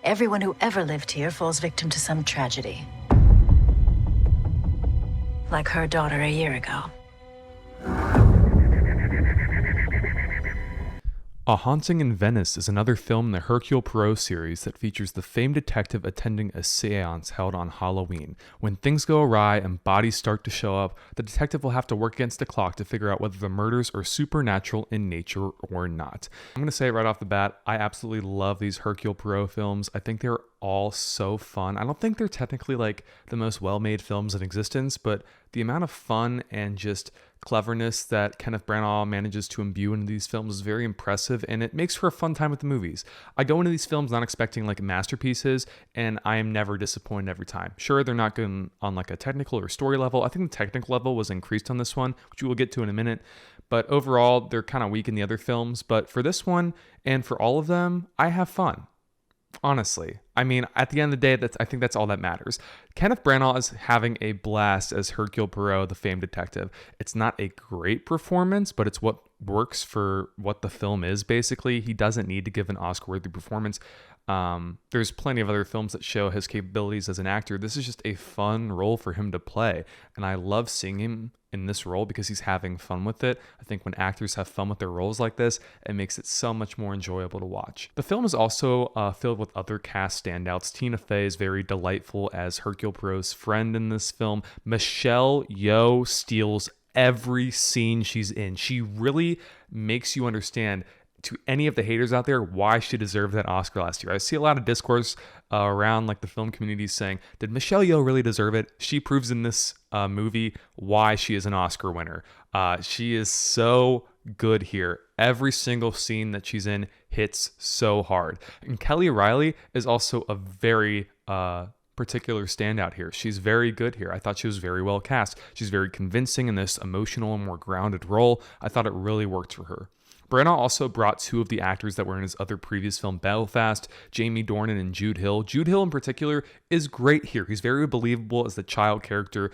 Everyone who ever lived here falls victim to some tragedy. Like her daughter a year ago. A Haunting in Venice is another film in the Hercule Poirot series that features the famed detective attending a seance held on Halloween. When things go awry and bodies start to show up, the detective will have to work against the clock to figure out whether the murders are supernatural in nature or not. I'm going to say it right off the bat, I absolutely love these Hercule Poirot films. I think they're all so fun. I don't think they're technically like the most well-made films in existence, but the amount of fun and just cleverness that Kenneth Branagh manages to imbue into these films is very impressive, and it makes for a fun time at the movies. I go into these films not expecting like masterpieces, and I am never disappointed every time. Sure, they're not good on like a technical or story level. I think the technical level was increased on this one, which we will get to in a minute, but overall they're kind of weak in the other films. But for this one and for all of them, I have fun. Honestly, I mean, at the end of the day, I think that's all that matters. Kenneth Branagh is having a blast as Hercule Poirot, the famed detective. It's not a great performance, but it's what works for what the film is, basically. He doesn't need to give an Oscar-worthy performance. There's plenty of other films that show his capabilities as an actor. This is just a fun role for him to play, and I love seeing him in this role because he's having fun with it. I think when actors have fun with their roles like this, it makes it so much more enjoyable to watch. The film is also filled with other cast standouts. Tina Fey is very delightful as Hercule Poirot's friend in this film. Michelle Yeoh steals every scene she's in. She really makes you understand, to any of the haters out there, why she deserved that Oscar last year. I see a lot of discourse around like the film community saying, did Michelle Yeoh really deserve it? She proves in this movie why she is an Oscar winner. She is so good here. Every single scene that she's in hits so hard. And Kelly Riley is also a very particular standout here. She's very good here. I thought she was very well cast. She's very convincing in this emotional and more grounded role. I thought it really worked for her. Branagh also brought two of the actors that were in his other previous film, Belfast, Jamie Dornan and Jude Hill. Jude Hill in particular is great here. He's very believable as the child character.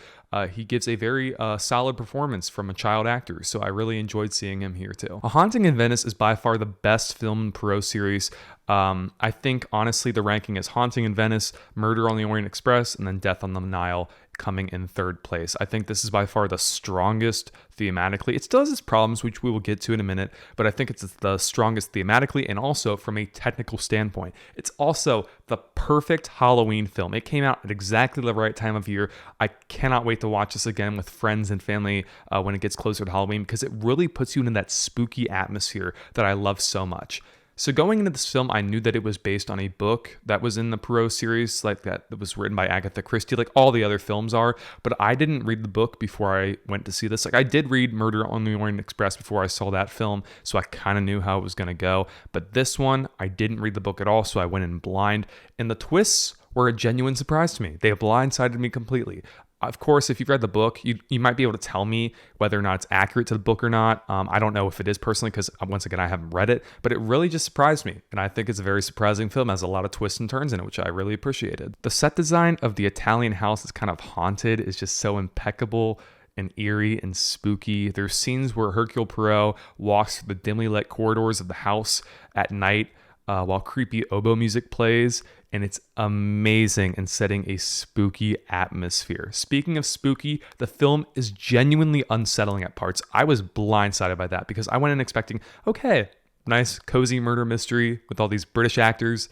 He gives a very solid performance from a child actor, so I really enjoyed seeing him here too. A Haunting in Venice is by far the best film in Poirot series. I think, honestly, the ranking is Haunting in Venice, Murder on the Orient Express, and then Death on the Nile coming in third place. I think this is by far the strongest thematically. It still has its problems, which we will get to in a minute, but I think it's the strongest thematically and also from a technical standpoint. It's also the perfect Halloween film. It came out at exactly the right time of year. I cannot wait to watch this again with friends and family when it gets closer to Halloween, because it really puts you into that spooky atmosphere that I love so much. So going into this film, I knew that it was based on a book that was in the Poirot series, like that was written by Agatha Christie, like all the other films are. But I didn't read the book before I went to see this. Like I did read Murder on the Orient Express before I saw that film, so I kind of knew how it was going to go. But this one, I didn't read the book at all, so I went in blind. And the twists were a genuine surprise to me. They blindsided me completely. Of course, if you've read the book, you might be able to tell me whether or not it's accurate to the book or not. I don't know if it is personally, because once again, I haven't read it, but it really just surprised me. And I think it's a very surprising film. It has a lot of twists and turns in it, which I really appreciated. The set design of the Italian house is kind of haunted. It's just so impeccable and eerie and spooky. There's scenes where Hercule Poirot walks through the dimly lit corridors of the house at night while creepy oboe music plays, and it's amazing in setting a spooky atmosphere. Speaking of spooky, the film is genuinely unsettling at parts. I was blindsided by that because I went in expecting, okay, nice cozy murder mystery with all these British actors.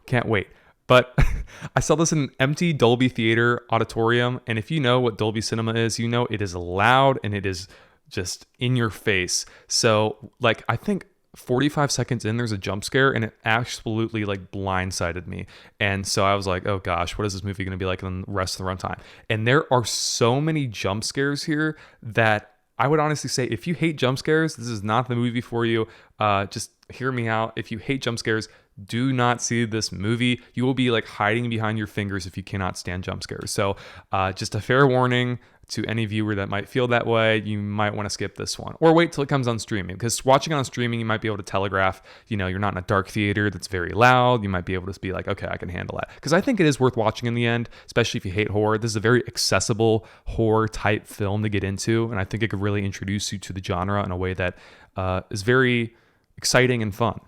Can't wait. But I saw this in an empty Dolby Theater auditorium, and if you know what Dolby Cinema is, you know it is loud and it is just in your face. So, like, I think 45 seconds in, there's a jump scare, and it absolutely like blindsided me. And so I was like, oh gosh, what is this movie going to be like in the rest of the runtime? And there are so many jump scares here that I would honestly say, if you hate jump scares, this is not the movie for you. Just hear me out. If you hate jump scares, do not see this movie. You will be like hiding behind your fingers if you cannot stand jump scares. So just a fair warning to any viewer that might feel that way, you might want to skip this one or wait till it comes on streaming, because watching on streaming, you might be able to telegraph, you're not in a dark theater that's very loud. You might be able to be like, okay, I can handle that. Because I think it is worth watching in the end, especially if you hate horror. This is a very accessible horror type film to get into, and I think it could really introduce you to the genre in a way that is very exciting and fun.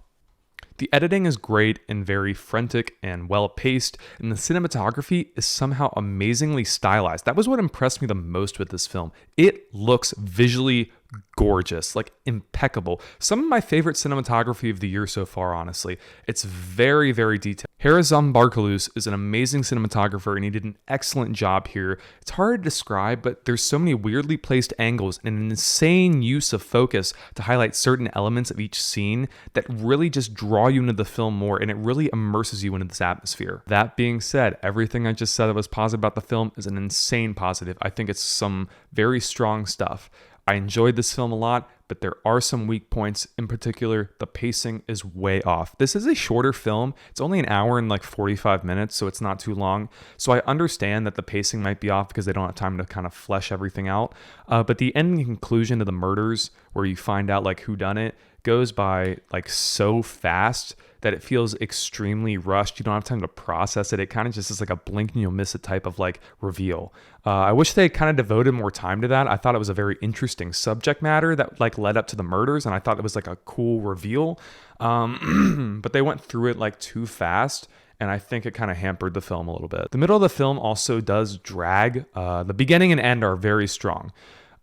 The editing is great and very frantic and well paced, and the cinematography is somehow amazingly stylized. That was what impressed me the most with this film. It looks visually gorgeous, like impeccable. Some of my favorite cinematography of the year so far, honestly. It's very, very detailed. Harazan Barkalus is an amazing cinematographer and he did an excellent job here. It's hard to describe, but there's so many weirdly placed angles and an insane use of focus to highlight certain elements of each scene that really just draw you into the film more, and it really immerses you into this atmosphere. That being said, everything I just said that was positive about the film is an insane positive. I think it's some very strong stuff. I enjoyed this film a lot, but there are some weak points. In particular, the pacing is way off. This is a shorter film. It's only an hour and like 45 minutes, so it's not too long. So I understand that the pacing might be off because they don't have time to kind of flesh everything out. But the ending conclusion to the murders, where you find out like who done it, goes by like so fast that it feels extremely rushed. You don't have time to process it. It kind of just is like a blink and you'll miss it type of like reveal. I wish they kind of devoted more time to that. I thought it was a very interesting subject matter that like led up to the murders, and I thought it was like a cool reveal. But they went through it like too fast, and I think it kind of hampered the film a little bit. The middle of the film also does drag. The beginning and end are very strong.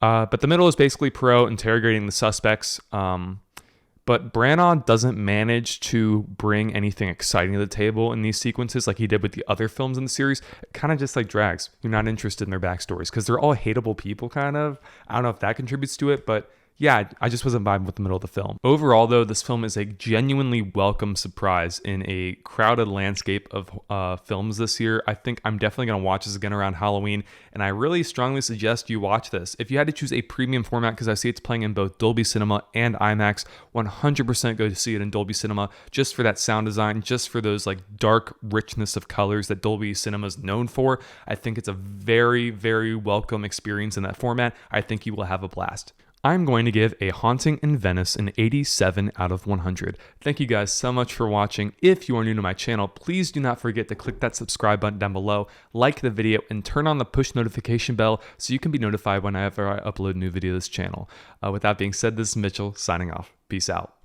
But the middle is basically Poirot interrogating the suspects. But Branagh doesn't manage to bring anything exciting to the table in these sequences like he did with the other films in the series. It kind of just like drags. You're not interested in their backstories because they're all hateable people, kind of. I don't know if that contributes to it, but yeah, I just wasn't vibing with the middle of the film. Overall, though, this film is a genuinely welcome surprise in a crowded landscape of films this year. I think I'm definitely going to watch this again around Halloween, and I really strongly suggest you watch this. If you had to choose a premium format, because I see it's playing in both Dolby Cinema and IMAX, 100% go to see it in Dolby Cinema just for that sound design, just for those like dark richness of colors that Dolby Cinema is known for. I think it's a very, very welcome experience in that format. I think you will have a blast. I'm going to give A Haunting in Venice an 87 out of 100. Thank you guys so much for watching. If you are new to my channel, please do not forget to click that subscribe button down below, like the video, and turn on the push notification bell so you can be notified whenever I upload a new video to this channel. With that being said, this is Mitchell signing off. Peace out.